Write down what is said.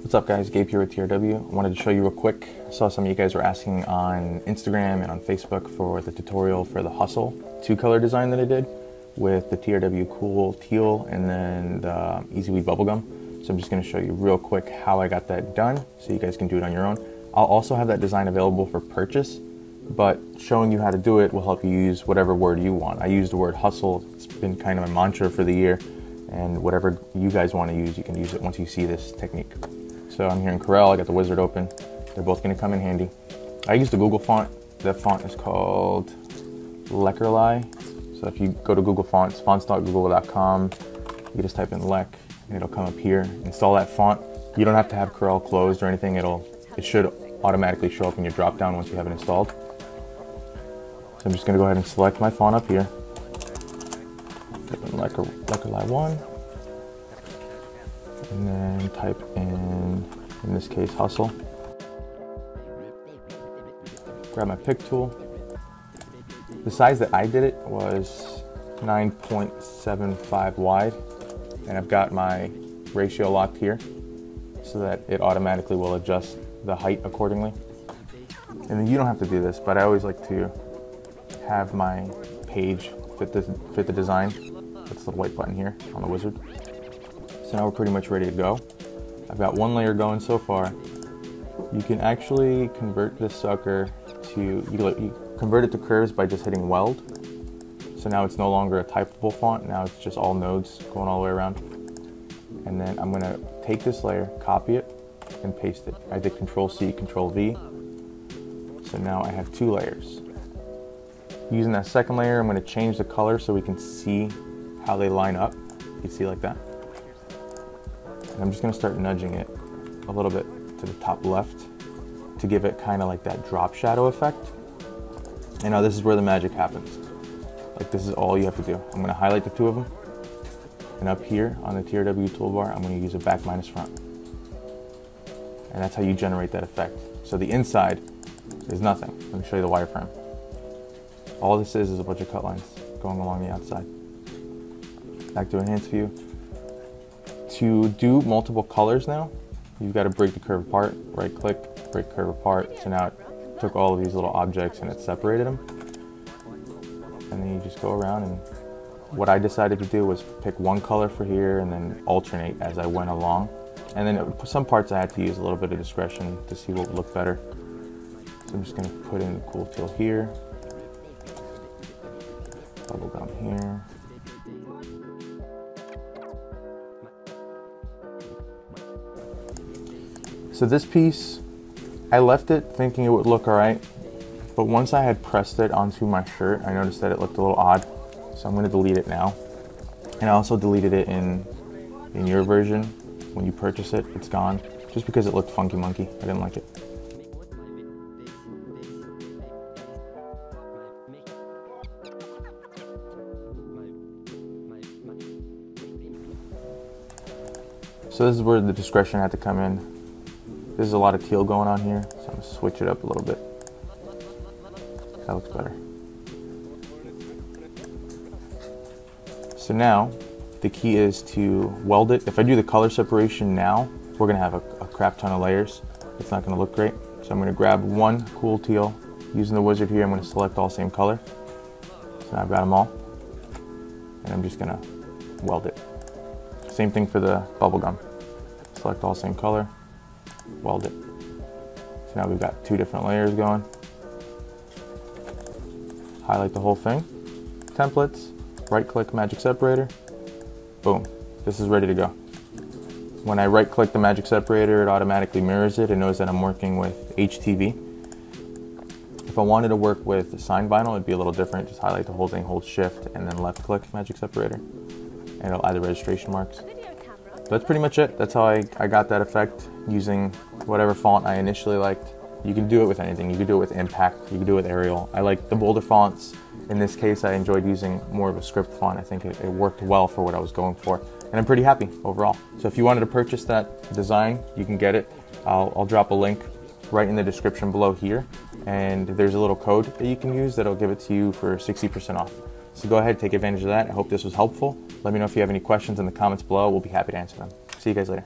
What's up guys, Gabe here with TRW. I wanted to show you real quick. I saw some of you guys were asking on Instagram and on Facebook for the tutorial for the Hustle 2-color design that I did with the TRW Cool Teal and then the Easy Weed Bubblegum. So I'm just going to show you real quick how I got that done so you guys can do it on your own. I'll also have that design available for purchase, but showing you how to do it will help you use whatever word you want. I use the word hustle. It's been kind of a mantra for the year, and whatever you guys want to use, you can use it once you see this technique. So I'm here in Corel, I got the wizard open. They're both going to come in handy. I use the Google font. That font is called Leckerli. So if you go to Google Fonts, fonts.google.com, you just type in Lec and it'll come up here. Install that font. You don't have to have Corel closed or anything. It should automatically show up in your drop down once you have it installed. So I'm just going to go ahead and select my font up here. Type in Leckerli 1. And then type in this case, Hustle. Grab my pick tool. The size that I did it was 9.75 wide, and I've got my ratio locked here so that it automatically will adjust the height accordingly. And then you don't have to do this, but I always like to have my page fit the design. That's the white button here on the wizard. So now we're pretty much ready to go. I've got one layer going so far. You can actually convert this sucker to, you convert it to curves by just hitting weld. So now it's no longer a typable font, now it's just all nodes going all the way around. And then I'm gonna take this layer, copy it, and paste it. I did Control-C, Control-V. So now I have 2 layers. Using that second layer, I'm gonna change the color so we can see how they line up. You can see like that. And I'm just going to start nudging it a little bit to the top left to give it kind of like that drop shadow effect. And now this is where the magic happens. Like, this is all you have to do. I'm going to highlight the 2 of them. And up here on the TRW toolbar, I'm going to use a back minus front. And that's how you generate that effect. So the inside is nothing. Let me show you the wireframe. All this is a bunch of cut lines going along the outside. Back to enhance view. To do multiple colors now, you've got to break the curve apart, right click, break curve apart. So now it took all of these little objects and it separated them. And then you just go around, and what I decided to do was pick one color for here and then alternate as I went along. And then some parts I had to use a little bit of discretion to see what would look better. So I'm just going to put in the cool teal here, bubblegum here. So this piece, I left it thinking it would look alright, but once I had pressed it onto my shirt, I noticed that it looked a little odd. So I'm going to delete it now. And I also deleted it in your version. When you purchase it, it's gone. Just because it looked funky monkey. I didn't like it. So this is where the discretion had to come in. There's a lot of teal going on here, so I'm going to switch it up a little bit. That looks better. So now, the key is to weld it. If I do the color separation now, we're going to have a crap ton of layers. It's not going to look great. So I'm going to grab one cool teal. Using the wizard here, I'm going to select all same color. So now I've got them all. And I'm just going to weld it. Same thing for the bubblegum. Select all same color. Weld it. So now we've got 2 different layers going. Highlight the whole thing. Templates, right click Magic Separator. Boom. This is ready to go. When I right click the Magic Separator, it automatically mirrors it. It knows that I'm working with HTV. If I wanted to work with sign vinyl, it'd be a little different. Just highlight the whole thing, hold shift, and then left click Magic Separator. And it'll add the registration marks. That's pretty much it. That's how I got that effect using whatever font I initially liked. You can do it with anything. You can do it with Impact. You can do it with Arial. I like the bolder fonts. In this case, I enjoyed using more of a script font. I think it worked well for what I was going for. And I'm pretty happy overall. So if you wanted to purchase that design, you can get it. I'll drop a link right in the description below here. And there's a little code that you can use that'll give it to you for 60% off. So go ahead, take advantage of that. I hope this was helpful. Let me know if you have any questions in the comments below. We'll be happy to answer them. See you guys later.